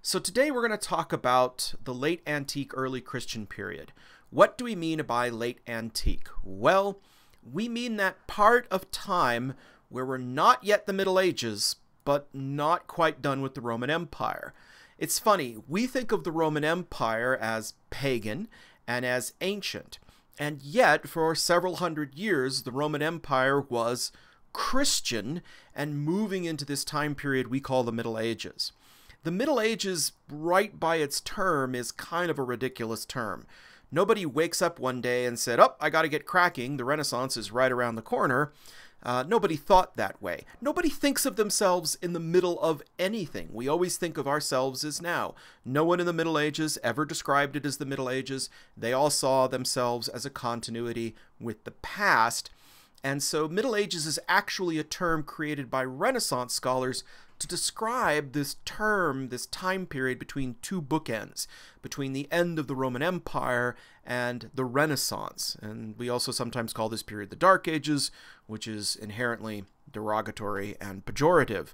So today we're going to talk about the late antique, early Christian period. What do we mean by late antique? Well, we mean that part of time where we're not yet the Middle Ages, but not quite done with the Roman Empire. It's funny, we think of the Roman Empire as pagan and as ancient, and yet for several hundred years the Roman Empire was Christian and moving into this time period we call the Middle Ages. The Middle Ages, right by its term, is kind of a ridiculous term. Nobody wakes up one day and said, "Oh, I got to get cracking. The Renaissance is right around the corner." Nobody thought that way. Nobody thinks of themselves in the middle of anything. We always think of ourselves as now. No one in the Middle Ages ever described it as the Middle Ages. They all saw themselves as a continuity with the past. And so Middle Ages is actually a term created by Renaissance scholars to describe this term, this time period between two bookends, between the end of the Roman Empire and the Renaissance. And we also sometimes call this period the Dark Ages, which is inherently derogatory and pejorative.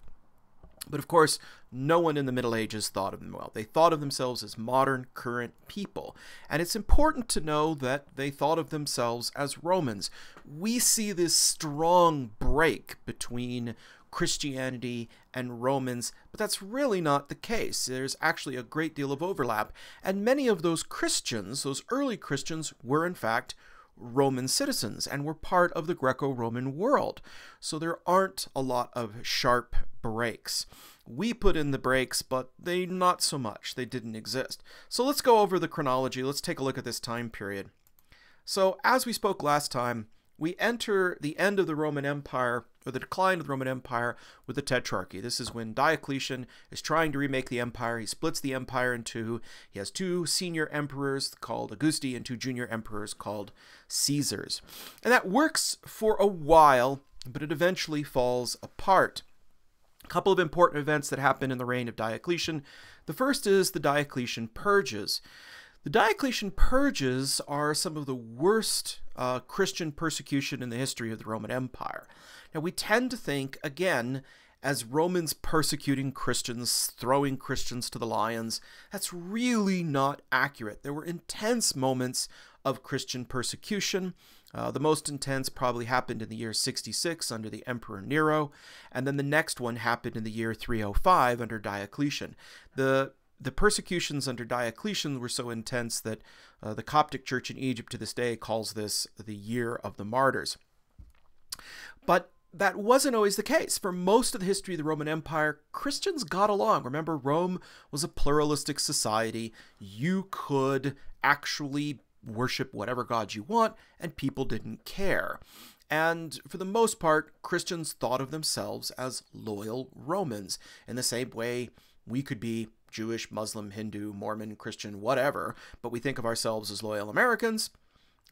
But of course, no one in the Middle Ages thought of them well. They thought of themselves as modern, current people. And it's important to know that they thought of themselves as Romans. We see this strong break between Christianity and Romans, but that's really not the case. There's actually a great deal of overlap. And many of those Christians, those early Christians, were in fact Roman citizens and were part of the Greco-Roman world. So there aren't a lot of sharp breaks. We put in the breaks, but they not so much. They didn't exist. So let's go over the chronology. Let's take a look at this time period. So as we spoke last time, we enter the end of the Roman Empire, or the decline of the Roman Empire, with the Tetrarchy. This is when Diocletian is trying to remake the empire. He splits the empire in two. He has two senior emperors called Augusti and two junior emperors called Caesars. And that works for a while, but it eventually falls apart. A couple of important events that happen in the reign of Diocletian. The first is the Diocletian Purges. The Diocletian Purges are some of the worst Christian persecution in the history of the Roman Empire. Now, we tend to think, again, as Romans persecuting Christians, throwing Christians to the lions. That's really not accurate. There were intense moments of Christian persecution. The most intense probably happened in the year 66 under the Emperor Nero, and then the next one happened in the year 305 under Diocletian. The persecutions under Diocletian were so intense that the Coptic Church in Egypt to this day calls this the Year of the Martyrs. But that wasn't always the case. For most of the history of the Roman Empire, Christians got along. Remember, Rome was a pluralistic society. You could actually worship whatever god you want, and people didn't care. And for the most part, Christians thought of themselves as loyal Romans, in the same way we could be Jewish, Muslim, Hindu, Mormon, Christian, whatever, but we think of ourselves as loyal Americans.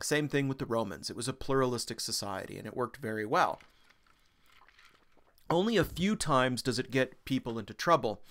Same thing with the Romans. It was a pluralistic society, and it worked very well. Only a few times does it get people into trouble.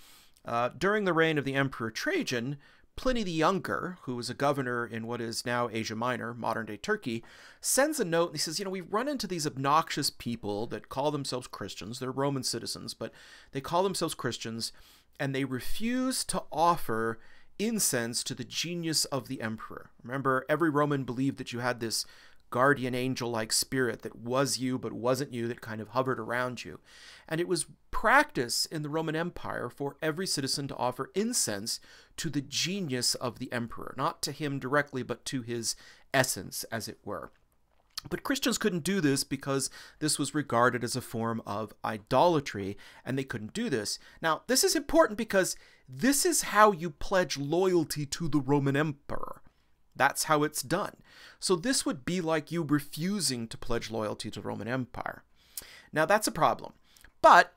During the reign of the Emperor Trajan, Pliny the Younger, who was a governor in what is now Asia Minor, modern-day Turkey, sends a note and he says, we run into these obnoxious people that call themselves Christians. They're Roman citizens, but they call themselves Christians, and they refuse to offer incense to the genius of the emperor. Remember, every Roman believed that you had this guardian angel-like spirit that was you but wasn't you, that kind of hovered around you. And it was practice in the Roman Empire for every citizen to offer incense to the genius of the emperor, not to him directly, but to his essence, as it were. But Christians couldn't do this because this was regarded as a form of idolatry, and they couldn't do this. Now, this is important because this is how you pledge loyalty to the Roman emperor. That's how it's done. So this would be like you refusing to pledge loyalty to the Roman Empire. Now, that's a problem. But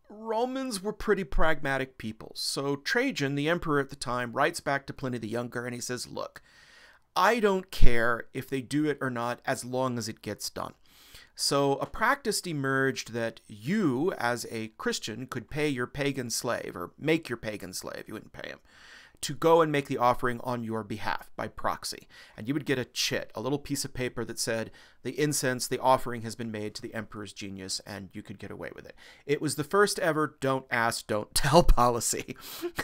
Romans were pretty pragmatic people. So Trajan, the emperor at the time, writes back to Pliny the Younger, and he says, look, I don't care if they do it or not as long as it gets done. So a practice emerged that you, as a Christian, could pay your pagan slave, or make your pagan slave, you wouldn't pay him, to go and make the offering on your behalf by proxy. And you would get a chit, a little piece of paper that said, the incense, the offering has been made to the emperor's genius, and you could get away with it. It was the first ever don't ask, don't tell policy.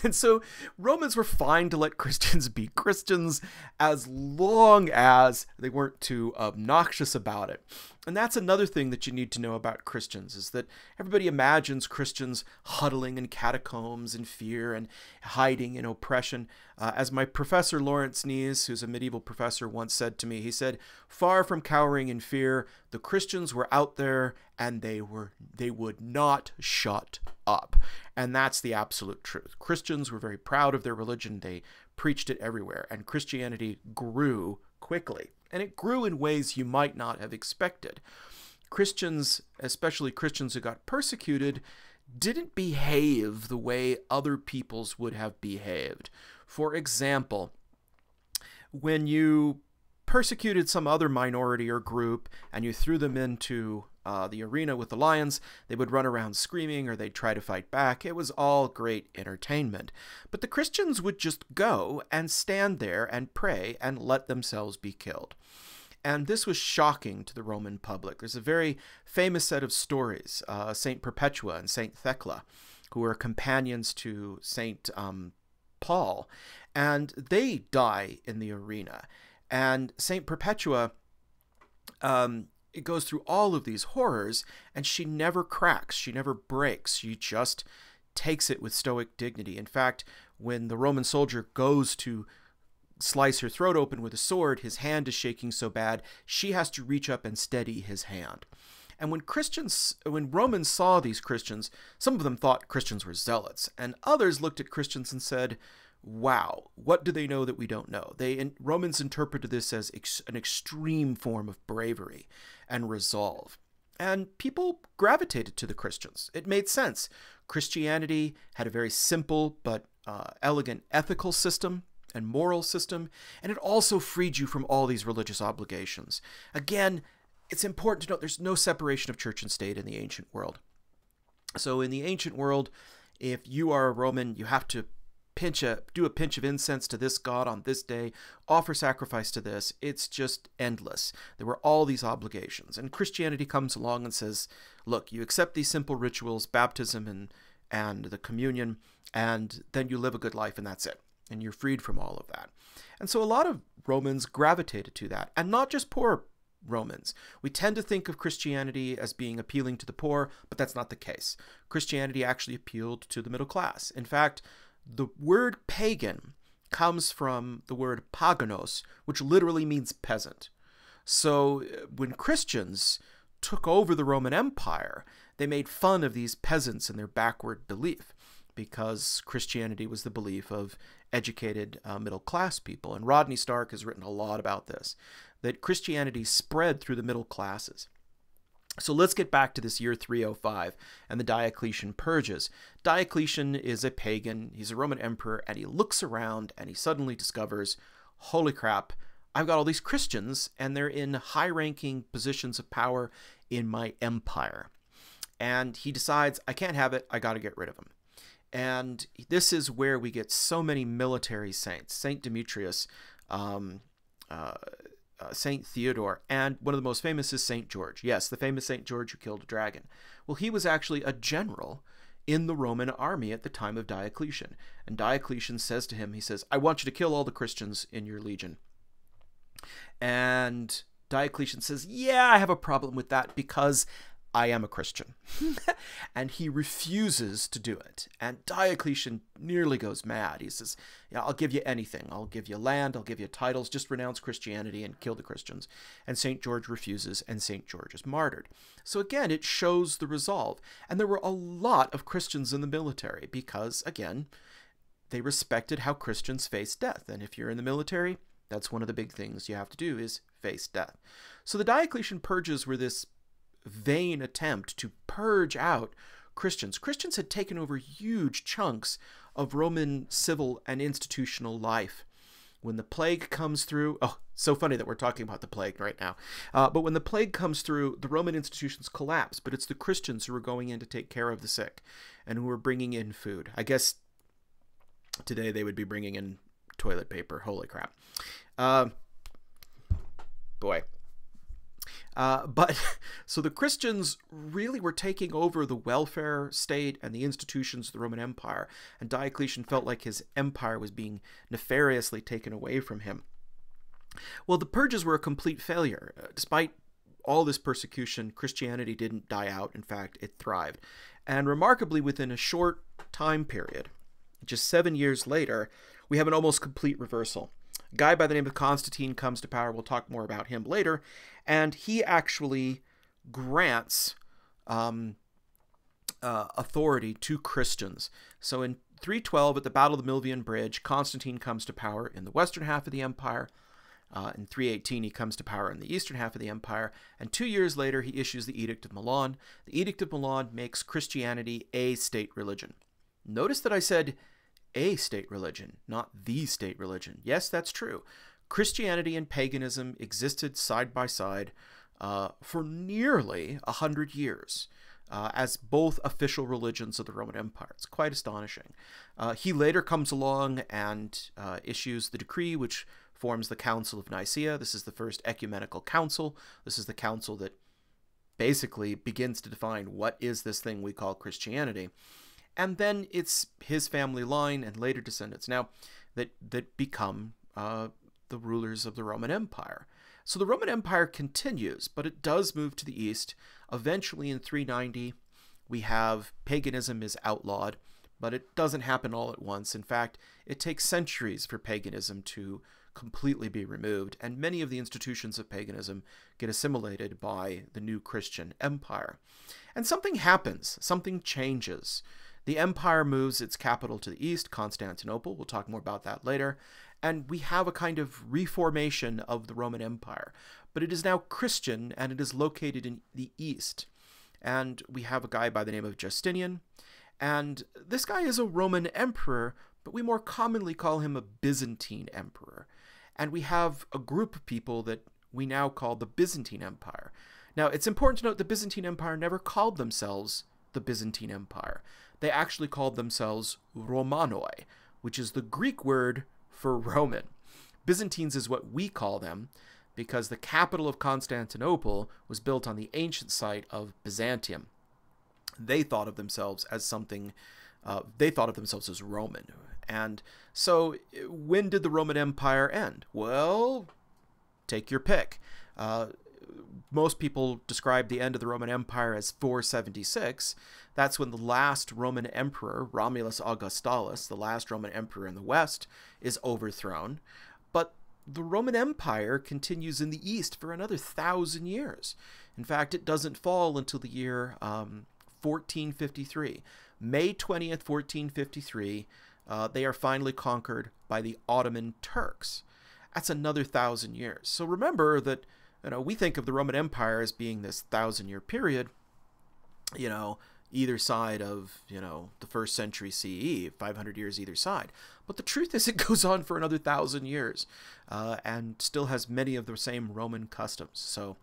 And so Romans were fine to let Christians be Christians as long as they weren't too obnoxious about it. And that's another thing that you need to know about Christians, is that everybody imagines Christians huddling in catacombs in fear and hiding in oppression. As my professor Lawrence Nees, who's a medieval professor, once said to me, he said, far from cowering in fear, the Christians were out there and they would not shut up. And that's the absolute truth. Christians were very proud of their religion. They preached it everywhere, and Christianity grew quickly. And it grew in ways you might not have expected. Christians, especially Christians who got persecuted, didn't behave the way other peoples would have behaved. For example, when you persecuted some other minority or group and you threw them into the arena with the lions, they would run around screaming or they'd try to fight back. It was all great entertainment. But the Christians would just go and stand there and pray and let themselves be killed. And this was shocking to the Roman public. There's a very famous set of stories, Saint Perpetua and Saint Thecla, who were companions to Saint Paul, and they die in the arena. And Saint Perpetua, it goes through all of these horrors, and she never cracks, she never breaks, she just takes it with stoic dignity. In fact, when the Roman soldier goes to slice her throat open with a sword, his hand is shaking so bad, she has to reach up and steady his hand. And when Romans saw these Christians, some of them thought Christians were zealots, and others looked at Christians and said, wow, what do they know that we don't know? Romans interpreted this as an extreme form of bravery and resolve. And people gravitated to the Christians. It made sense. Christianity had a very simple but elegant ethical system and moral system, and it also freed you from all these religious obligations. Again, it's important to note there's no separation of church and state in the ancient world. So in the ancient world, if you are a Roman, you have to do a pinch of incense to this god on this day, offer sacrifice to this. It's just endless. There were all these obligations. And Christianity comes along and says, look, you accept these simple rituals, baptism and the communion, and then you live a good life, and that's it. And you're freed from all of that. And so a lot of Romans gravitated to that, and not just poor Romans. We tend to think of Christianity as being appealing to the poor, but that's not the case. Christianity actually appealed to the middle class. In fact, the word pagan comes from the word paganos, which literally means peasant. So when Christians took over the Roman Empire, they made fun of these peasants and their backward belief, because Christianity was the belief of educated middle-class people. And Rodney Stark has written a lot about this, that Christianity spread through the middle classes. So let's get back to this year 305 and the Diocletian purges. Diocletian is a pagan, he's a Roman emperor, and he looks around and he suddenly discovers, holy crap, I've got all these Christians and they're in high-ranking positions of power in my empire. And he decides, I can't have it, I got to get rid of them. And this is where we get so many military saints. Saint Demetrius, Saint Theodore, and one of the most famous is Saint George. Yes, the famous Saint George who killed a dragon. Well, he was actually a general in the Roman army at the time of Diocletian. And Diocletian says to him, he says, I want you to kill all the Christians in your legion. And Diocletian says, yeah, I have a problem with that because I am a Christian. And he refuses to do it. And Diocletian nearly goes mad. He says, yeah, I'll give you anything. I'll give you land, I'll give you titles, just renounce Christianity and kill the Christians. And St. George refuses, and St. George is martyred. So again, it shows the resolve. And there were a lot of Christians in the military because, again, they respected how Christians face death. And if you're in the military, that's one of the big things you have to do is face death. So the Diocletian purges were this vain attempt to purge out Christians. Christians had taken over huge chunks of Roman civil and institutional life. When the plague comes through, oh, so funny that we're talking about the plague right now, but when the plague comes through, the Roman institutions collapse, but it's the Christians who are going in to take care of the sick and who are bringing in food. I guess Today they would be bringing in toilet paper. Holy crap. Boy. But so the Christians really were taking over the welfare state and the institutions of the Roman Empire, and Diocletian felt like his empire was being nefariously taken away from him. Well, the purges were a complete failure. Despite all this persecution, Christianity didn't die out. In fact, it thrived. And remarkably, within a short time period, just 7 years later, we have an almost complete reversal. A guy by the name of Constantine comes to power. We'll talk more about him later. And he actually grants authority to Christians. So in 312, at the Battle of the Milvian Bridge, Constantine comes to power in the western half of the empire. In 318, he comes to power in the eastern half of the empire. And 2 years later, he issues the Edict of Milan. The Edict of Milan makes Christianity a state religion. Notice that I said a state religion, not the state religion. Yes, that's true. Christianity and paganism existed side by side for nearly 100 years as both official religions of the Roman Empire. It's quite astonishing. He later comes along and issues the decree which forms the Council of Nicaea. This is the first ecumenical council. This is the council that basically begins to define what is this thing we call Christianity. And then it's his family line and later descendants now that become the rulers of the Roman Empire. So the Roman Empire continues, but it does move to the east. Eventually in 390, we have paganism is outlawed, but it doesn't happen all at once. In fact, it takes centuries for paganism to completely be removed, and many of the institutions of paganism get assimilated by the new Christian empire. And something happens, something changes. The empire moves its capital to the east, Constantinople. We'll talk more about that later. And we have a kind of reformation of the Roman Empire. But it is now Christian, and it is located in the east. And we have a guy by the name of Justinian. And this guy is a Roman emperor, but we more commonly call him a Byzantine emperor. And we have a group of people that we now call the Byzantine Empire. Now, it's important to note the Byzantine Empire never called themselves the Byzantine Empire. They actually called themselves Romanoi, which is the Greek word for Roman. Byzantines is what we call them because the capital of Constantinople was built on the ancient site of Byzantium. They thought of themselves as something, they thought of themselves as Roman. And so when did the Roman Empire end? Well, take your pick. Most people describe the end of the Roman Empire as 476. That's when the last Roman emperor, Romulus Augustulus, the last Roman emperor in the West, is overthrown. But the Roman Empire continues in the East for another 1,000 years. In fact, it doesn't fall until the year 1453. May 20th, 1453, they are finally conquered by the Ottoman Turks. That's another 1,000 years. So remember that we think of the Roman Empire as being this 1,000-year period, either side of, the 1st century CE, 500 years either side. But the truth is it goes on for another 1,000 years and still has many of the same Roman customs. So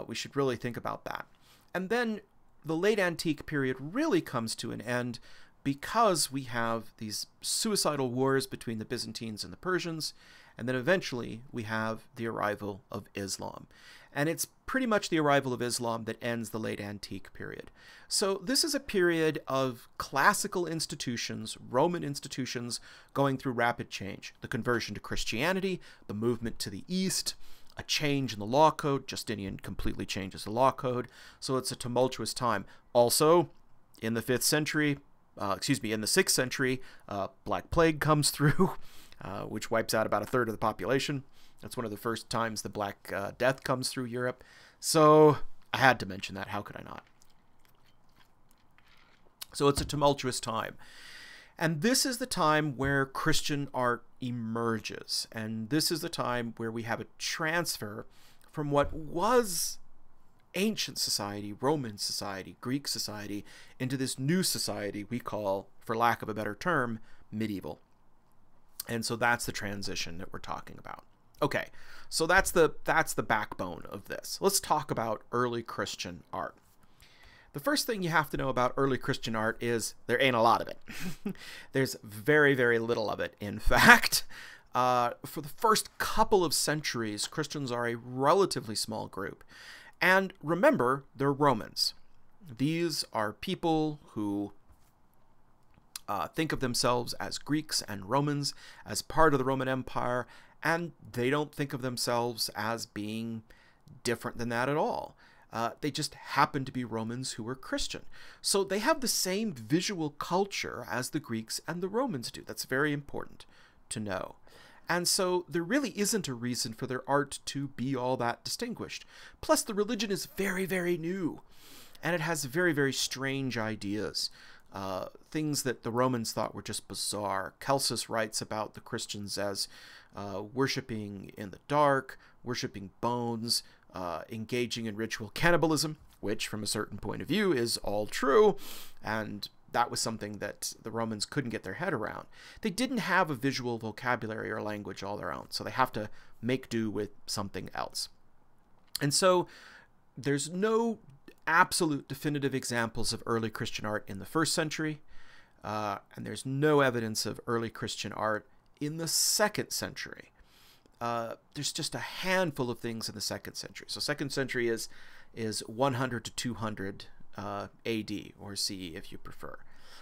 we should really think about that. And then the late antique period really comes to an end because we have these suicidal wars between the Byzantines and the Persians. And then eventually we have the arrival of Islam. And it's pretty much the arrival of Islam that ends the late antique period. So this is a period of classical institutions, Roman institutions, going through rapid change. The conversion to Christianity, the movement to the east, a change in the law code. Justinian completely changes the law code. So it's a tumultuous time. Also, in the 5th century, in the 6th century, Black Plague comes through. Which wipes out about 1/3 of the population. That's one of the first times the Black Death comes through Europe. So I had to mention that. How could I not? So it's a tumultuous time. And this is the time where Christian art emerges. And this is the time where we have a transfer from what was ancient society, Roman society, Greek society, into this new society we call, for lack of a better term, medieval. And so that's the transition that we're talking about. Okay, so that's the backbone of this. Let's talk about early Christian art. The first thing you have to know about early Christian art is there ain't a lot of it. There's very, very little of it, in fact. For the first couple of centuries, Christians are a relatively small group. And remember, they're Romans. These are people who think of themselves as Greeks and Romans, as part of the Roman Empire, and they don't think of themselves as being different than that at all. They just happen to be Romans who were Christian. So they have the same visual culture as the Greeks and the Romans do. That's very important to know. And so there really isn't a reason for their art to be all that distinguished. Plus, the religion is very, very new, and it has very, very strange ideas. Things that the Romans thought were just bizarre. Celsus writes about the Christians as worshipping in the dark, worshipping bones, engaging in ritual cannibalism, which from a certain point of view is all true, and that was something that the Romans couldn't get their head around. They didn't have a visual vocabulary or language all their own, so they have to make do with something else. And so there's no absolute definitive examples of early Christian art in the 1st century, and there's no evidence of early Christian art in the 2nd century. There's just a handful of things in the 2nd century. So 2nd century is 100 to 200 AD or CE if you prefer.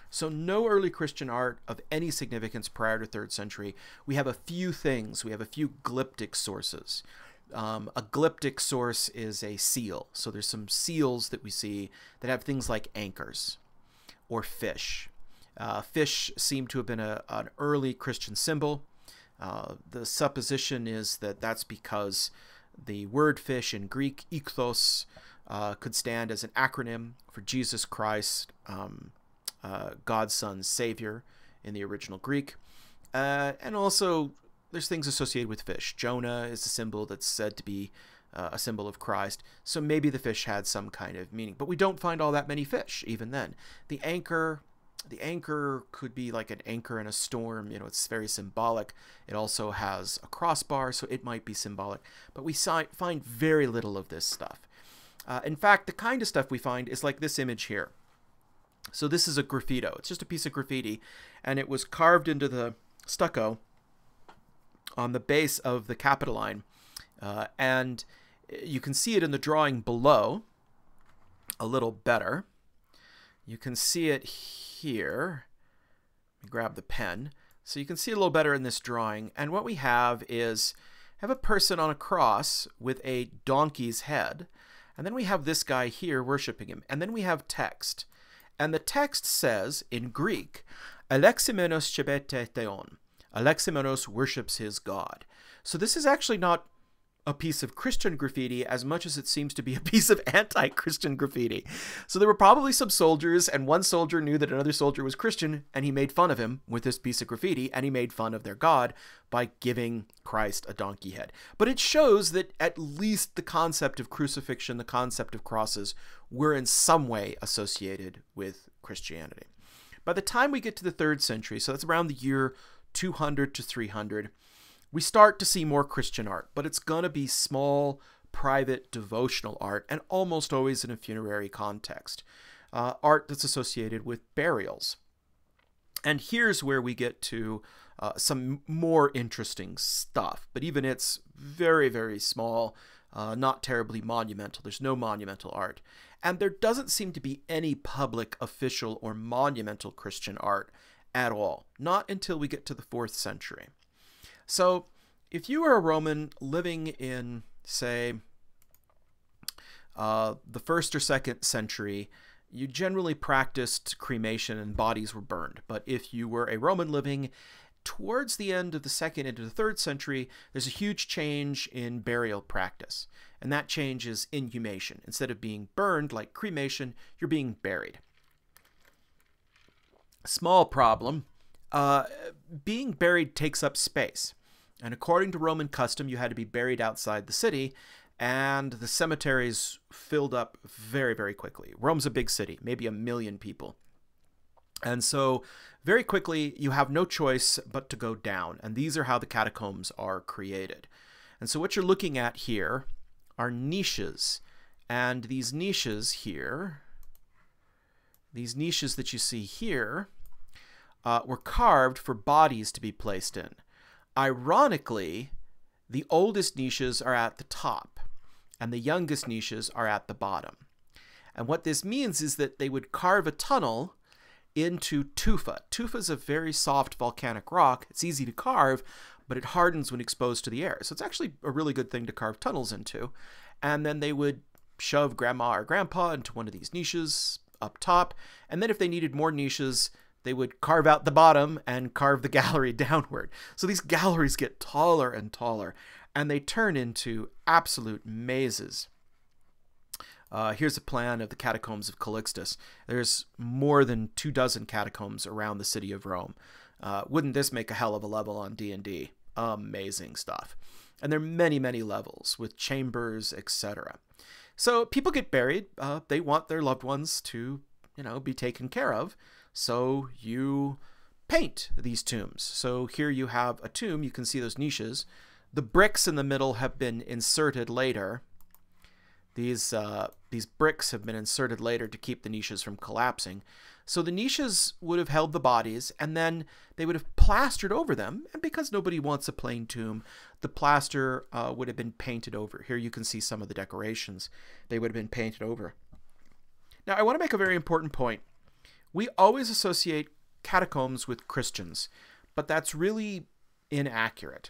So no early Christian art of any significance prior to 3rd century. We have a few things. We have a few glyptic sources. A glyptic source is a seal. So there's some seals that we see that have things like anchors or fish. Fish seem to have been an early Christian symbol. The supposition is that that's because the word fish in Greek, ichthos, could stand as an acronym for Jesus Christ, God's Son, Savior in the original Greek. And also there's things associated with fish. Jonah is a symbol that's said to be a symbol of Christ. So maybe the fish had some kind of meaning. But we don't find all that many fish even then. The anchor could be like an anchor in a storm. You know, it's very symbolic. It also has a crossbar, so it might be symbolic. But we find very little of this stuff. In fact, the kind of stuff we find is like this image here. So this is a graffito. It's just a piece of graffiti, and it was carved into the stucco on the base of the Capitoline. And you can see it in the drawing below a little better. You can see it here. Let me grab the pen. So you can see it a little better in this drawing. And what we have is a person on a cross with a donkey's head. And then we have this guy here worshiping him. And then we have text. And the text says, in Greek, Aleximenos chebete theon. Aleximenos worships his God. So this is actually not a piece of Christian graffiti as much as it seems to be a piece of anti-Christian graffiti. So there were probably some soldiers, and one soldier knew that another soldier was Christian, and he made fun of him with this piece of graffiti, and he made fun of their God by giving Christ a donkey head. But it shows that at least the concept of crucifixion, the concept of crosses, were in some way associated with Christianity. By the time we get to the 3rd century, so that's around the year 200 to 300, we start to see more Christian art, but it's going to be small, private, devotional art, and almost always in a funerary context. Art that's associated with burials. And here's where we get to some more interesting stuff, but even it's very, very small, not terribly monumental. There's no monumental art. And there doesn't seem to be any public, official, or monumental Christian art at all, not until we get to the 4th century. So if you were a Roman living in, say, the 1st or 2nd century, you generally practiced cremation and bodies were burned. But if you were a Roman living towards the end of the 2nd into the 3rd century, there's a huge change in burial practice. And that change is inhumation. Instead of being burned like cremation, you're being buried. Small problem. Being buried takes up space. And according to Roman custom, you had to be buried outside the city, and the cemeteries filled up very, very quickly. Rome's a big city, maybe 1 million people. And so very quickly, you have no choice but to go down. And these are how the catacombs are created. And so what you're looking at here are niches. And these niches here these niches that you see here were carved for bodies to be placed in. Ironically, the oldest niches are at the top, and the youngest niches are at the bottom. And what this means is that they would carve a tunnel into tufa. Tufa is a very soft volcanic rock. It's easy to carve, but it hardens when exposed to the air. So it's actually a really good thing to carve tunnels into. And then they would shove grandma or grandpa into one of these niches up top. And then if they needed more niches, they would carve out the bottom and carve the gallery downward. So these galleries get taller and taller, and they turn into absolute mazes. Here's a plan of the catacombs of Calixtus. There's more than 24 catacombs around the city of Rome. Wouldn't this make a hell of a level on D&D? Amazing stuff. And there are many, many levels with chambers, etc. So people get buried. They want their loved ones to, be taken care of. So you paint these tombs. So here you have a tomb. You can see those niches. The bricks in the middle have been inserted later. These bricks have been inserted later to keep the niches from collapsing. So the niches would have held the bodies, and then they would have plastered over them. And because nobody wants a plain tomb, the plaster would have been painted over. Here you can see some of the decorations. They would have been painted over. Now, I want to make a very important point. We always associate catacombs with Christians, but that's really inaccurate.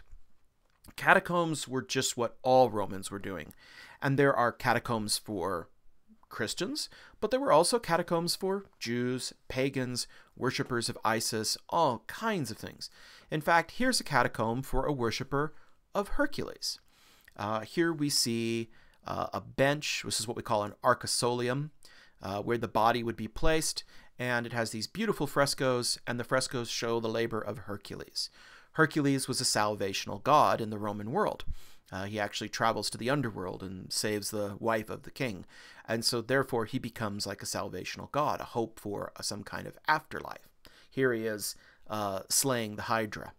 Catacombs were just what all Romans were doing. And there are catacombs for Christians, but there were also catacombs for Jews, pagans, worshippers of Isis, all kinds of things. In fact, here's a catacomb for a worshipper of Hercules. Here we see a bench. This is what we call an arcosolium, where the body would be placed, and it has these beautiful frescoes, and the frescoes show the labor of Hercules. Hercules was a salvational god in the Roman world. He actually travels to the underworld and saves the wife of the king. And so therefore he becomes like a salvational god, a hope for some kind of afterlife. Here he is slaying the Hydra.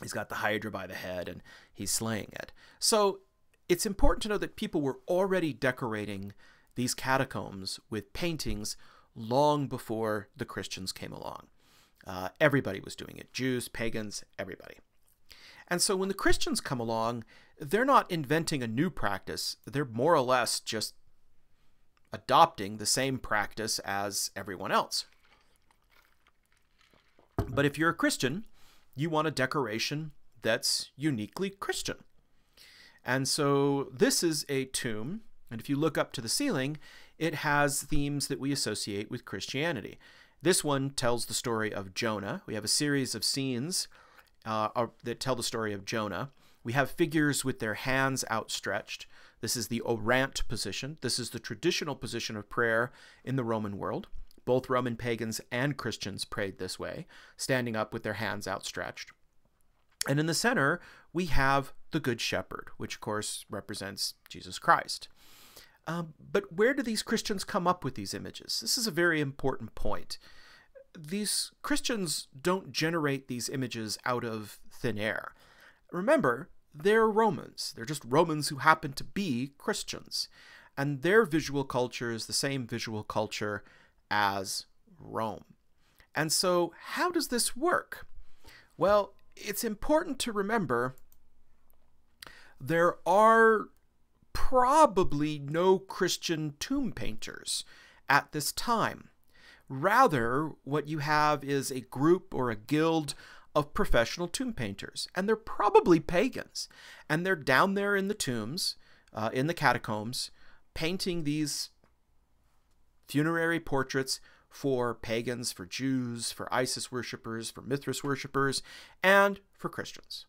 He's got the Hydra by the head and he's slaying it. So it's important to know that people were already decorating these catacombs with paintings long before the Christians came along. Everybody was doing it. Jews, pagans, everybody. And so when the Christians come along, they're not inventing a new practice. They're more or less just adopting the same practice as everyone else. But if you're a Christian, you want a decoration that's uniquely Christian. And so this is a tomb, and if you look up to the ceiling, it has themes that we associate with Christianity. This one tells the story of Jonah. We have a series of scenes that tell the story of Jonah. We have figures with their hands outstretched. This is the orant position. This is the traditional position of prayer in the Roman world. Both Roman pagans and Christians prayed this way, standing up with their hands outstretched. And in the center, we have the Good Shepherd, which of course represents Jesus Christ. But where do these Christians come up with these images? This is a very important point. These Christians don't generate these images out of thin air. Remember, they're Romans. They're just Romans who happen to be Christians. And their visual culture is the same visual culture as Rome. And so how does this work? Well, it's important to remember there are probably no Christian tomb painters at this time. Rather, what you have is a group or a guild of professional tomb painters, and they're probably pagans, and they're down there in the tombs, in the catacombs, painting these funerary portraits for pagans, for Jews, for Isis worshippers, for Mithras worshippers, and for Christians.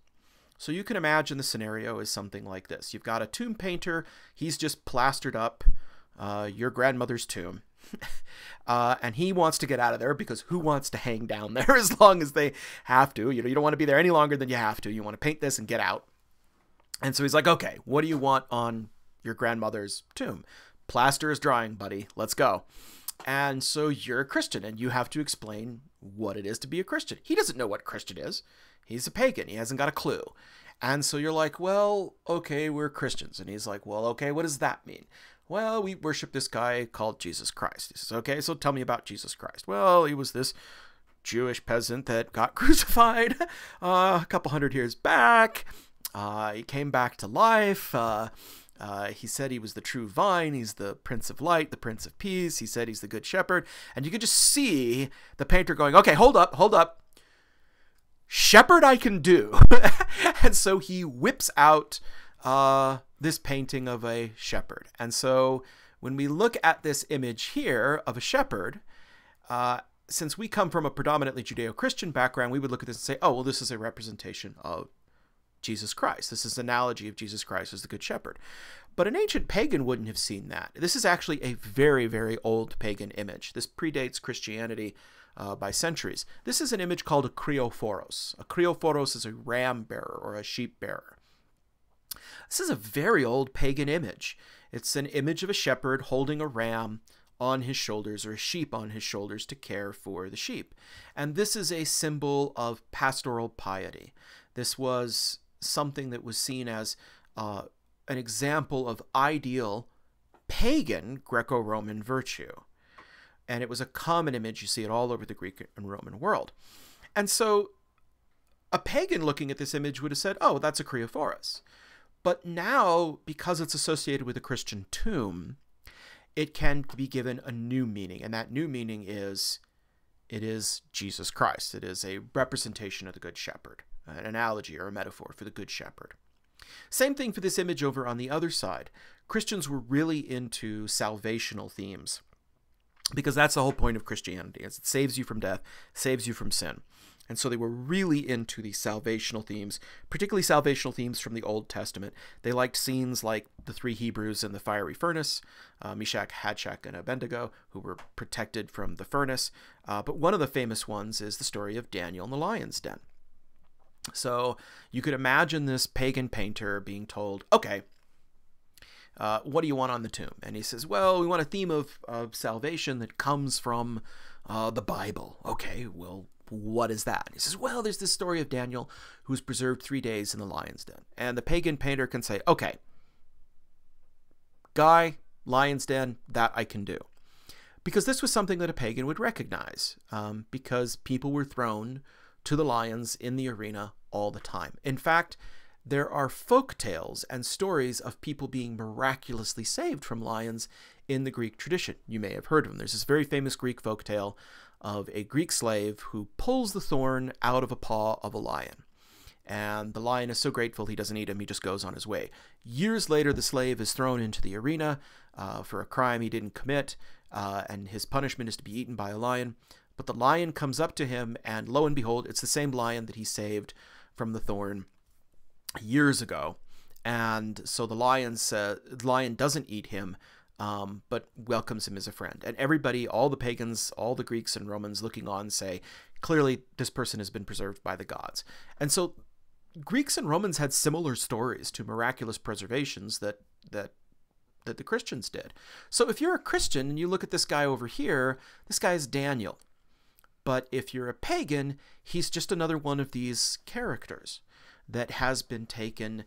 So you can imagine the scenario is something like this. You've got a tomb painter. He's just plastered up your grandmother's tomb. And he wants to get out of there because who wants to hang down there as long as they have to? You don't want to be there any longer than you have to. You want to paint this and get out. And so he's like, okay, what do you want on your grandmother's tomb? Plaster is drying, buddy. Let's go. And so you're a Christian and you have to explain what it is to be a Christian. He doesn't know what Christian is. He's a pagan. He hasn't got a clue. And so you're like, well, okay, we're Christians. And he's like, well, okay, what does that mean? Well, we worship this guy called Jesus Christ. He says, okay, so tell me about Jesus Christ. Well, he was this Jewish peasant that got crucified a couple hundred years back. He came back to life. He said he was the true vine. He's the Prince of Light, the Prince of Peace. He said he's the Good Shepherd. And you could just see the painter going, okay, hold up. Shepherd I can do. And so he whips out this painting of a shepherd. And so when we look at this image here of a shepherd, since we come from a predominantly Judeo-Christian background, we would look at this and say, oh, well, this is a representation of Jesus Christ. This is an analogy of Jesus Christ as the Good Shepherd. But an ancient pagan wouldn't have seen that. This is actually a very, very old pagan image. This predates Christianity by centuries. This is an image called a Kriophoros. A Kriophoros is a ram bearer or a sheep bearer. This is a very old pagan image. It's an image of a shepherd holding a ram on his shoulders or a sheep on his shoulders to care for the sheep. And this is a symbol of pastoral piety. This was something that was seen as an example of ideal pagan Greco-Roman virtue. And it was a common image. You see it all over the Greek and Roman world. And so a pagan looking at this image would have said, oh, that's a Kriophoros. But now, because it's associated with a Christian tomb, it can be given a new meaning. And that new meaning is, it is Jesus Christ. It is a representation of the Good Shepherd, an analogy or a metaphor for the Good Shepherd. Same thing for this image over on the other side. Christians were really into salvational themes, because that's the whole point of Christianity, is it saves you from death, saves you from sin. And so they were really into these salvational themes, particularly salvational themes from the Old Testament. They liked scenes like the three Hebrews in the fiery furnace, Meshach, Hadshach, and Abednego, who were protected from the furnace. But one of the famous ones is the story of Daniel in the lion's den. So you could imagine this pagan painter being told, okay, what do you want on the tomb? And he says, well, we want a theme of salvation that comes from the Bible. Okay, well, what is that? He says, well, there's this story of Daniel who was preserved 3 days in the lion's den. And the pagan painter can say, okay, guy, lion's den, that I can do. Because this was something that a pagan would recognize, because people were thrown to the lions in the arena all the time. In fact, there are folk tales and stories of people being miraculously saved from lions in the Greek tradition. You may have heard of them. There's this very famous Greek folk tale of a Greek slave who pulls the thorn out of a paw of a lion. And the lion is so grateful he doesn't eat him, he just goes on his way. Years later, the slave is thrown into the arena for a crime he didn't commit, and his punishment is to be eaten by a lion. But the lion comes up to him, and lo and behold, it's the same lion that he saved from the thorn years ago. And so the lion doesn't eat him, but welcomes him as a friend. And everybody, all the pagans, all the Greeks and Romans looking on say, clearly this person has been preserved by the gods. And so Greeks and Romans had similar stories to miraculous preservations that the Christians did. So if you're a Christian and you look at this guy over here, this guy is Daniel. But if you're a pagan, he's just another one of these characters that has been taken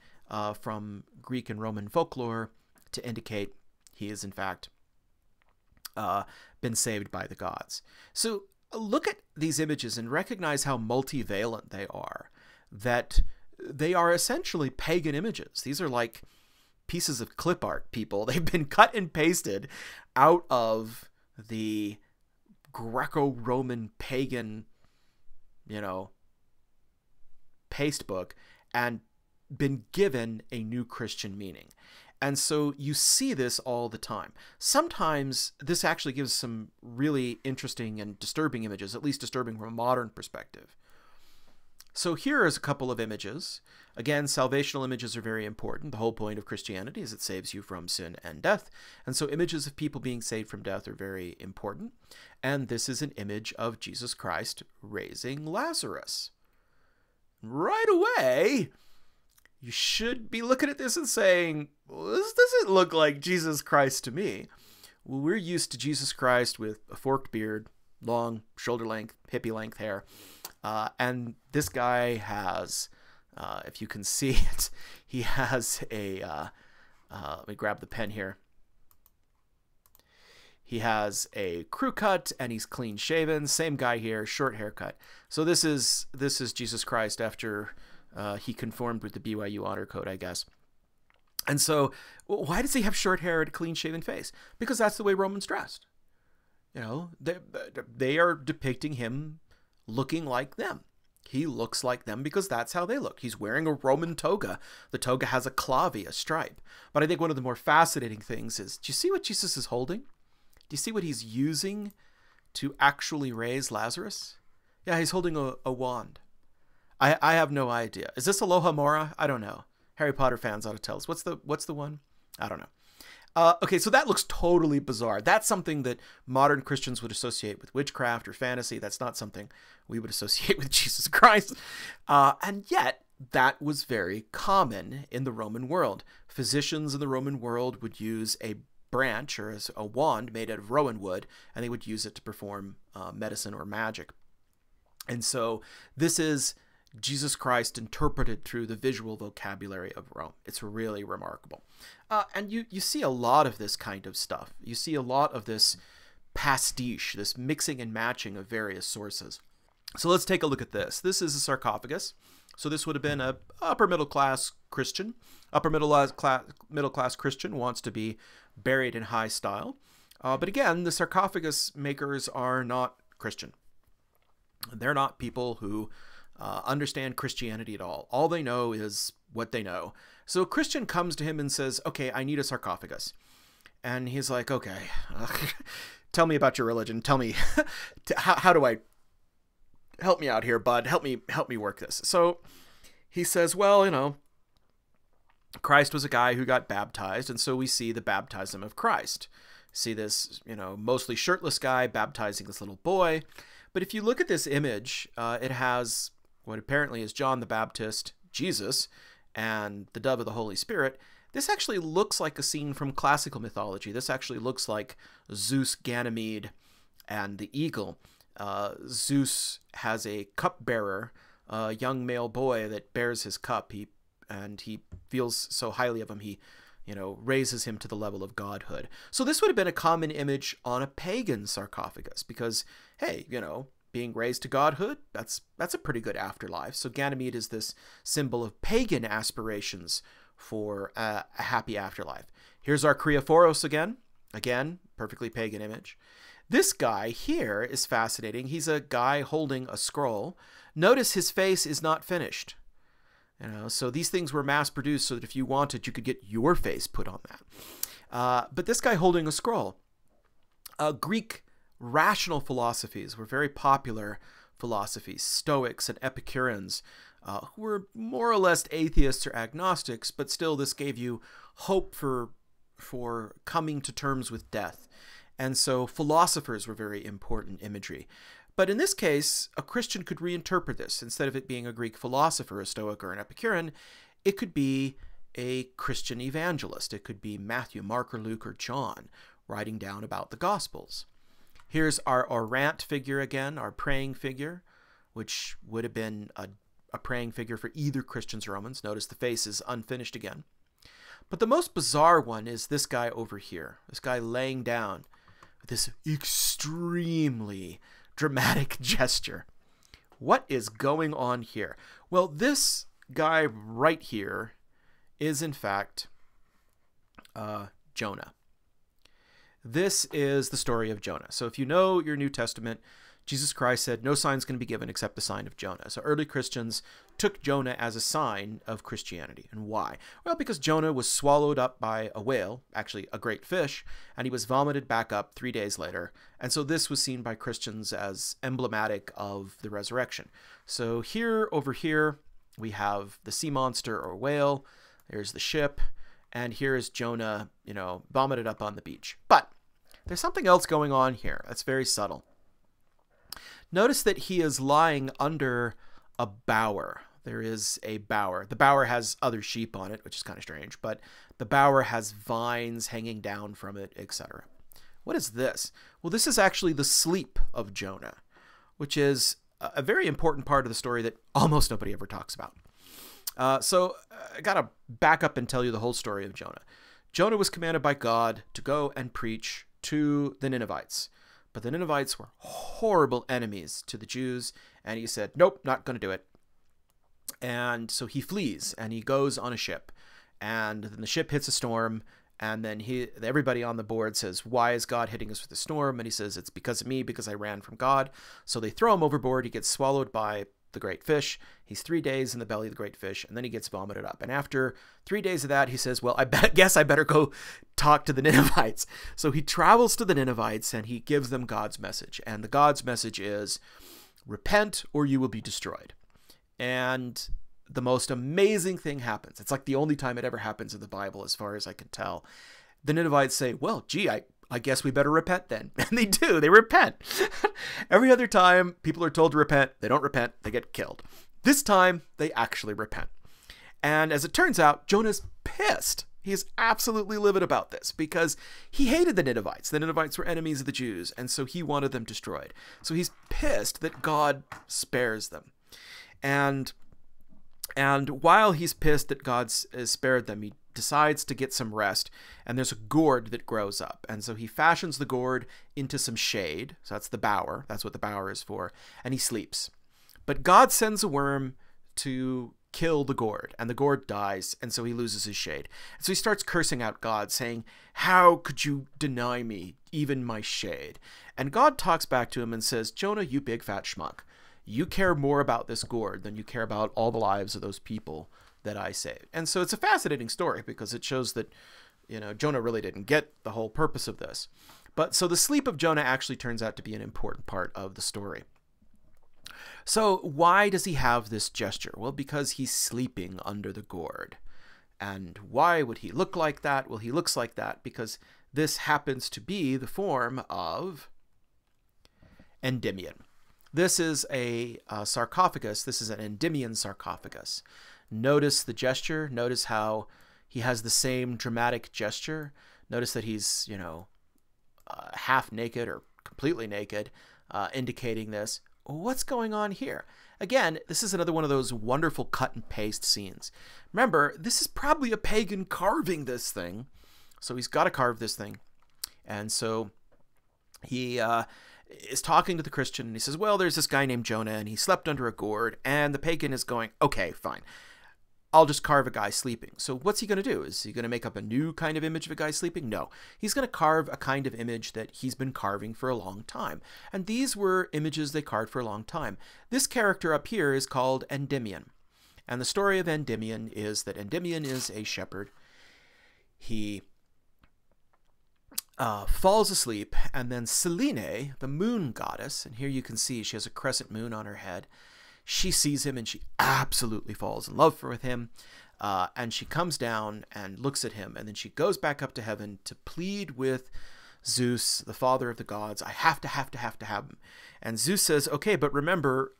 from Greek and Roman folklore to indicate he is, in fact, been saved by the gods. So look at these images and recognize how multivalent they are, that they are essentially pagan images. These are like pieces of clip art, people. They've been cut and pasted out of the Greco-Roman pagan, paste book and been given a new Christian meaning. And so you see this all the time. Sometimes this actually gives some really interesting and disturbing images, at least disturbing from a modern perspective. So here is a couple of images. Again, salvational images are very important. The whole point of Christianity is it saves you from sin and death. And so images of people being saved from death are very important. And this is an image of Jesus Christ raising Lazarus. Right away, you should be looking at this and saying, well, this doesn't look like Jesus Christ to me. Well, we're used to Jesus Christ with a forked beard, long, shoulder-length, hippie-length hair. And this guy has, if you can see it, he has a, let me grab the pen here. He has a crew cut and he's clean shaven. Same guy here, short haircut. So this is Jesus Christ after he conformed with the BYU honor code, I guess. And so why does he have short hair and a clean shaven face? Because that's the way Romans dressed. You know, they are depicting him looking like them. He looks like them because that's how they look. He's wearing a Roman toga. The toga has a clavi, a stripe. But I think one of the more fascinating things is, do you see what Jesus is holding? Do you see what he's using to actually raise Lazarus? Yeah, he's holding a wand. I have no idea. Is this Aloha Mora? I don't know. Harry Potter fans ought to tell us. What's the one? I don't know. Okay, so that looks totally bizarre. That's something that modern Christians would associate with witchcraft or fantasy. That's not something we would associate with Jesus Christ. And yet, that was very common in the Roman world. Physicians in the Roman world would use a branch or a wand made out of rowan wood, and they would use it to perform medicine or magic. And so this is Jesus Christ interpreted through the visual vocabulary of Rome. It's really remarkable. And you see a lot of this kind of stuff. You see a lot of this pastiche, this mixing and matching of various sources. So let's take a look at this. This is a sarcophagus. So this would have been a upper middle class Christian. Upper middle class Christian wants to be buried in high style. But again, the sarcophagus makers are not Christian. They're not people who understand Christianity at all. All they know is what they know. So a Christian comes to him and says, okay, I need a sarcophagus. And he's like, okay, tell me about your religion. Tell me, how do I, help me out here, bud. Help me work this. So he says, well, you know, Christ was a guy who got baptized. And so we see the baptism of Christ. See this, you know, mostly shirtless guy baptizing this little boy. But if you look at this image, it has what apparently is John the Baptist, Jesus, and the dove of the Holy Spirit. This actually looks like a scene from classical mythology. This actually looks like Zeus, Ganymede, and the eagle. Zeus has a cupbearer, a young male boy that bears his cup. He feels so highly of him, he, you know, raises him to the level of godhood. So this would have been a common image on a pagan sarcophagus because, hey, you know, being raised to godhood, that's a pretty good afterlife. So Ganymede is this symbol of pagan aspirations for a happy afterlife. Here's our Kriophoros again, perfectly pagan image. This guy here is fascinating. He's a guy holding a scroll. Notice his face is not finished. You know, so these things were mass produced so that if you wanted, you could get your face put on that. But this guy holding a scroll, Greek rational philosophies were very popular philosophies, Stoics and Epicureans, who were more or less atheists or agnostics, but still this gave you hope for coming to terms with death. And so philosophers were very important imagery. But in this case, a Christian could reinterpret this. Instead of it being a Greek philosopher, a Stoic, or an Epicurean, it could be a Christian evangelist. It could be Matthew, Mark, or Luke, or John writing down about the Gospels. Here's our orant figure again, our praying figure, which would have been a praying figure for either Christians or Romans. Notice the face is unfinished again. But the most bizarre one is this guy over here, this guy laying down with this extremely dramatic gesture. What is going on here? Well, this guy right here is in fact Jonah. This is the story of Jonah. So if you know your New Testament, Jesus Christ said, no sign's going to be given except the sign of Jonah. So early Christians took Jonah as a sign of Christianity. And why? Well, because Jonah was swallowed up by a whale, actually a great fish, and he was vomited back up 3 days later. And so this was seen by Christians as emblematic of the resurrection. So here, over here, we have the sea monster or whale. There's the ship. And here is Jonah, you know, vomited up on the beach. But there's something else going on here that's very subtle. Notice that he is lying under a bower. There is a bower. The bower has other sheep on it, which is kind of strange, but the bower has vines hanging down from it, etc. What is this? Well, this is actually the sleep of Jonah, which is a very important part of the story that almost nobody ever talks about. So I got to back up and tell you the whole story of Jonah. Jonah was commanded by God to go and preach to the Ninevites. But the Ninevites were horrible enemies to the Jews, and he said, nope, not going to do it. And so he flees, and he goes on a ship. And then the ship hits a storm, and then everybody on the board says, why is God hitting us with a storm? And he says, it's because of me, because I ran from God. So they throw him overboard. He gets swallowed by the great fish. He's 3 days in the belly of the great fish, and then he gets vomited up. And after 3 days of that, he says, well, guess I better go talk to the Ninevites. So he travels to the Ninevites, and he gives them God's message. And the God's message is, repent or you will be destroyed. And the most amazing thing happens. It's like the only time it ever happens in the Bible, as far as I can tell. The Ninevites say, well, gee, I guess we better repent then. And they do. They repent. Every other time people are told to repent, they don't repent. They get killed. This time, they actually repent. And as it turns out, Jonah's pissed. He is absolutely livid about this because he hated the Ninevites. The Ninevites were enemies of the Jews, and so he wanted them destroyed. So he's pissed that God spares them. And while he's pissed that God spared them, he decides to get some rest, and there's a gourd that grows up. And so he fashions the gourd into some shade. So that's the bower. That's what the bower is for. And he sleeps. But God sends a worm to kill the gourd, and the gourd dies, and so he loses his shade. And so he starts cursing out God, saying, how could you deny me, even my shade? And God talks back to him and says, Jonah, you big fat schmuck. You care more about this gourd than you care about all the lives of those people that I saved. And so it's a fascinating story because it shows that, Jonah really didn't get the whole purpose of this. But so the sleep of Jonah actually turns out to be an important part of the story. So why does he have this gesture? Well, because he's sleeping under the gourd. And why would he look like that? Well, he looks like that because this happens to be the form of Endymion. This is a sarcophagus. This is an Endymion sarcophagus. Notice the gesture. Notice how he has the same dramatic gesture. Notice that he's, half naked or completely naked, indicating this. What's going on here? Again, this is another one of those wonderful cut and paste scenes. Remember, this is probably a pagan carving this thing. So he's got to carve this thing. And so he is talking to the Christian, and he says, well, there's this guy named Jonah, and he slept under a gourd, and the pagan is going, okay, fine. I'll just carve a guy sleeping. So what's he going to do? Is he going to make up a new kind of image of a guy sleeping? No. He's going to carve a kind of image that he's been carving for a long time. And these were images they carved for a long time. This character up here is called Endymion. And the story of Endymion is that Endymion is a shepherd. He falls asleep, and then Selene, the moon goddess, and here you can see she has a crescent moon on her head, she sees him and she absolutely falls in love with him, and she comes down and looks at him, and then she goes back up to heaven to plead with Zeus, the father of the gods. I have to have him. And Zeus says, okay, but remember,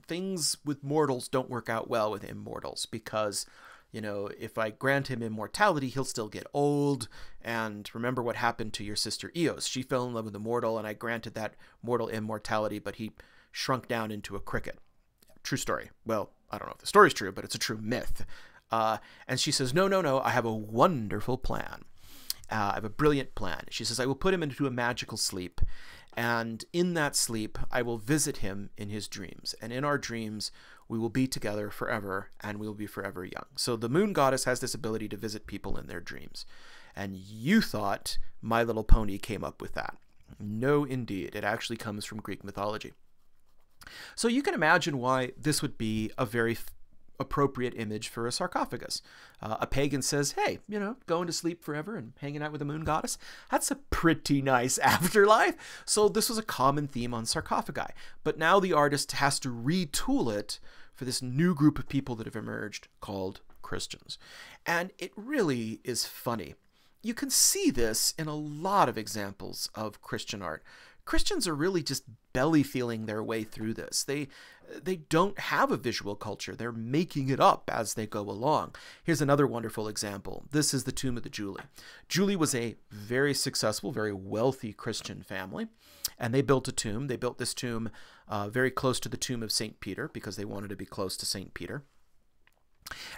things with mortals don't work out well with immortals, because if I grant him immortality, he'll still get old. And remember what happened to your sister Eos. She fell in love with a mortal, and I granted that mortal immortality, but he shrunk down into a cricket. True story. Well, I don't know if the story's true, but it's a true myth. And she says, no, I have a wonderful plan. I have a brilliant plan. She says, I will put him into a magical sleep. And in that sleep, I will visit him in his dreams. And in our dreams, we will be together forever, and we will be forever young. So the moon goddess has this ability to visit people in their dreams. And you thought My Little Pony came up with that. No, indeed. It actually comes from Greek mythology. So you can imagine why this would be a very appropriate image for a sarcophagus. A pagan says, hey, going to sleep forever and hanging out with the moon goddess, that's a pretty nice afterlife. So this was a common theme on sarcophagi. But now the artist has to retool it for this new group of people that have emerged called Christians. And it really is funny. You can see this in a lot of examples of Christian art. Christians are really just belly feeling their way through this. They don't have a visual culture. They're making it up as they go along. Here's another wonderful example. This is the tomb of the Julii. Julii was a very successful, very wealthy Christian family, and they built a tomb. They built this tomb very close to the tomb of St. Peter because they wanted to be close to St. Peter.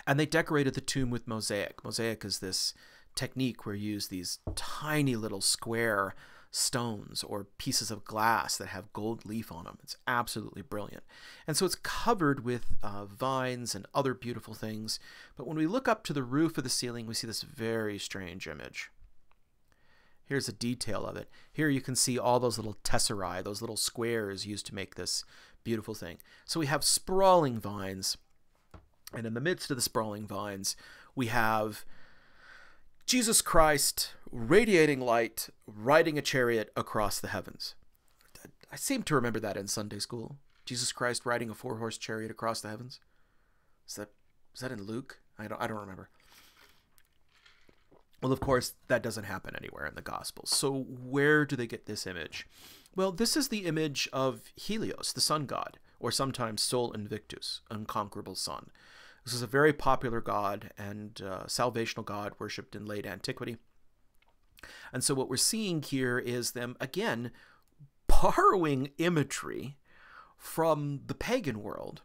And they decorated the tomb with mosaic. Mosaic is this technique where you use these tiny little square stones or pieces of glass that have gold leaf on them. It's absolutely brilliant. And so it's covered with vines and other beautiful things. But when we look up to the roof of the ceiling, we see this very strange image. Here's a detail of it. Here you can see all those little tesserae, those little squares used to make this beautiful thing. So we have sprawling vines, and in the midst of the sprawling vines, we have Jesus Christ, radiating light, riding a chariot across the heavens. I seem to remember that in Sunday school. Jesus Christ riding a 4-horse chariot across the heavens. Is that in Luke? I don't remember. Well, of course, that doesn't happen anywhere in the Gospels. So where do they get this image? Well, this is the image of Helios, the sun god, or sometimes Sol Invictus, unconquerable sun. This is a very popular god and salvational god worshipped in late antiquity. And so what we're seeing here is them, again, borrowing imagery from the pagan world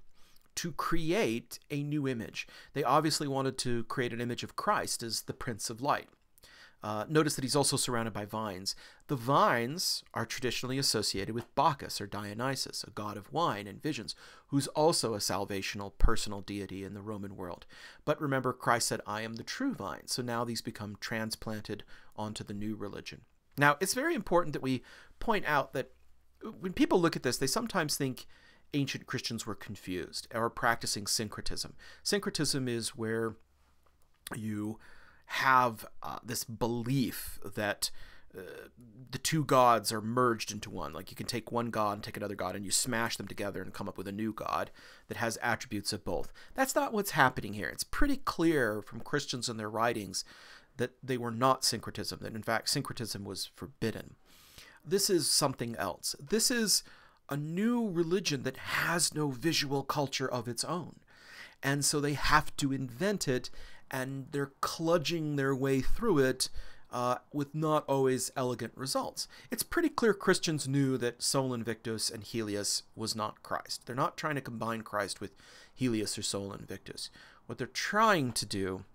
to create a new image. They obviously wanted to create an image of Christ as the Prince of Light. Notice that he's also surrounded by vines. The vines are traditionally associated with Bacchus or Dionysus, a god of wine and visions, who's also a salvational personal deity in the Roman world. But remember, Christ said, "I am the true vine." So now these become transplanted onto the new religion. Now, it's very important that we point out that when people look at this, they sometimes think ancient Christians were confused or practicing syncretism. Syncretism is where you have this belief that the two gods are merged into one. Like you can take one god and take another god and you smash them together and come up with a new god that has attributes of both. That's not what's happening here. It's pretty clear from Christians in their writings that they were not syncretism, that in fact syncretism was forbidden. This is something else. This is a new religion that has no visual culture of its own. And so they have to invent it, and they're kludging their way through it with not always elegant results. It's pretty clear Christians knew that Sol Invictus and Helios was not Christ. They're not trying to combine Christ with Helios or Sol Invictus. What they're trying to do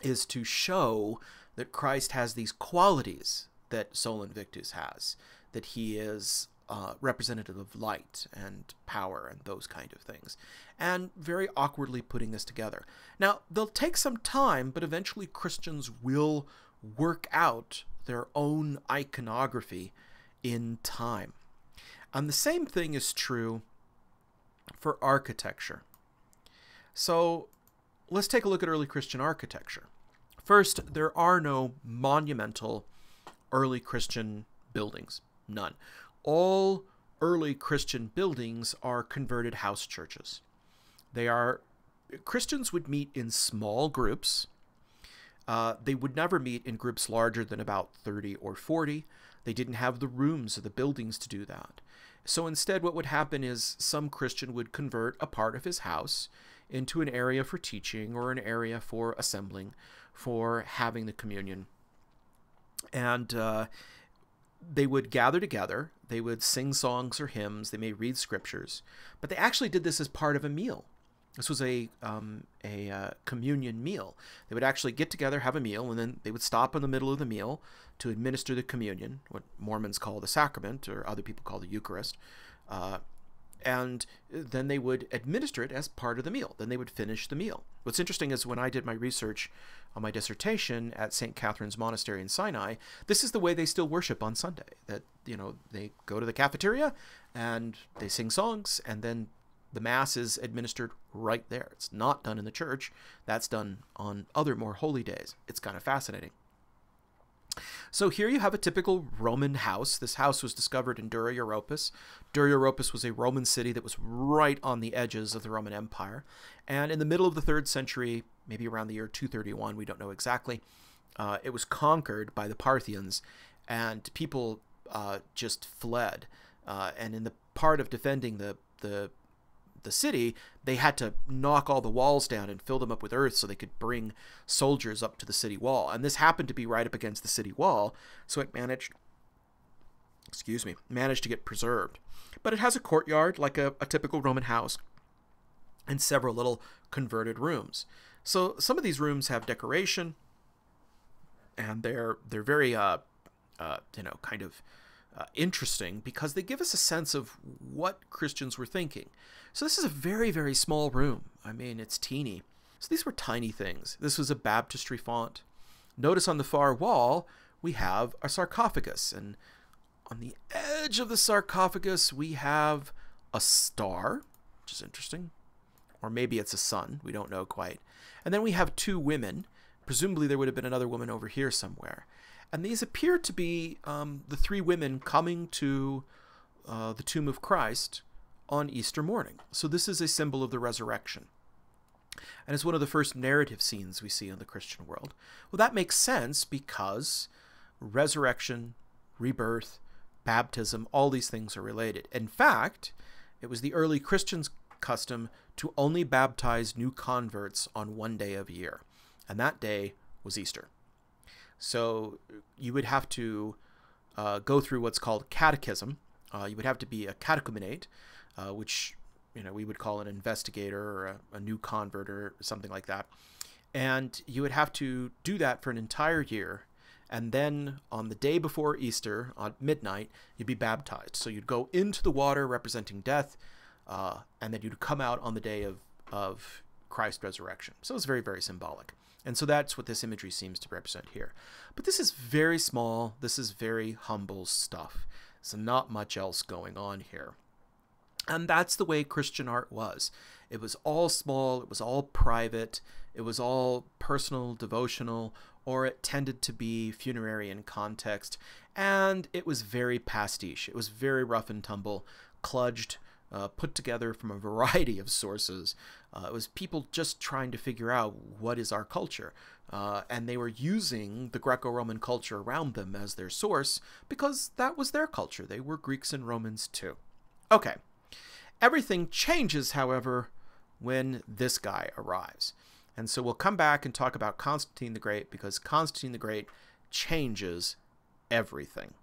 is to show that Christ has these qualities that Sol Invictus has, that he is representative of light and power and those kind of things, and very awkwardly putting this together. Now, they'll take some time, but eventually Christians will work out their own iconography in time. And the same thing is true for architecture. So let's take a look at early Christian architecture. First, there are no monumental early Christian buildings. None. All early Christian buildings are converted house churches. Christians would meet in small groups. They would never meet in groups larger than about 30 or 40. They didn't have the rooms or the buildings to do that. So instead, what would happen is some Christian would convert a part of his house into an area for teaching or an area for assembling, for having the communion. And they would gather together, they would sing songs or hymns, they may read scriptures, but they actually did this as part of a meal. This was a communion meal. They would actually get together, have a meal, and then they would stop in the middle of the meal to administer the communion, what Mormons call the sacrament, or other people call the Eucharist, and then they would administer it as part of the meal. Then they would finish the meal. What's interesting is when I did my research on my dissertation at St. Catherine's Monastery in Sinai, this is the way they still worship on Sunday. That, they go to the cafeteria and they sing songs, and then the Mass is administered right there. It's not done in the church. That's done on other more holy days. It's kind of fascinating. So here you have a typical Roman house. This house was discovered in Dura, Europus. Dura, Europus was a Roman city that was right on the edges of the Roman Empire. And in the middle of the 3rd century, maybe around the year 231, we don't know exactly, it was conquered by the Parthians, and people just fled. And in the part of defending the city, they had to knock all the walls down and fill them up with earth so they could bring soldiers up to the city wall. And this happened to be right up against the city wall, so it managed to get preserved. But it has a courtyard like a typical Roman house and several little converted rooms. So some of these rooms have decoration, And they're very kind of interesting because they give us a sense of what Christians were thinking. So this is a very, very small room. I mean, it's teeny. So these were tiny things. This was a baptistery font. Notice on the far wall, we have a sarcophagus. And on the edge of the sarcophagus, we have a star, which is interesting. Or maybe it's a sun. We don't know quite. And then we have two women. Presumably there would have been another woman over here somewhere. And these appear to be the three women coming to the tomb of Christ on Easter morning. So this is a symbol of the resurrection. And it's one of the first narrative scenes we see in the Christian world. Well, that makes sense because resurrection, rebirth, baptism, all these things are related. In fact, it was the early Christians' custom to only baptize new converts on one day of year. And that day was Easter. So you would have to go through what's called catechism. You would have to be a catechumenate, which we would call an investigator or a new convert or something like that. And you would have to do that for an entire year. And then on the day before Easter, on midnight, you'd be baptized. So you'd go into the water representing death, and then you'd come out on the day of Christ's resurrection. So it's very, very symbolic. And so that's what this imagery seems to represent here. But this is very small. This is very humble stuff. So not much else going on here. And that's the way Christian art was. It was all small. It was all private. It was all personal, devotional, or it tended to be funerary in context. And it was very pastiche. It was very rough and tumble, kludged, put together from a variety of sources. It was people just trying to figure out what is our culture. And they were using the Greco-Roman culture around them as their source because that was their culture. They were Greeks and Romans too. Okay. Everything changes, however, when this guy arrives. And so we'll come back and talk about Constantine the Great because Constantine the Great changes everything.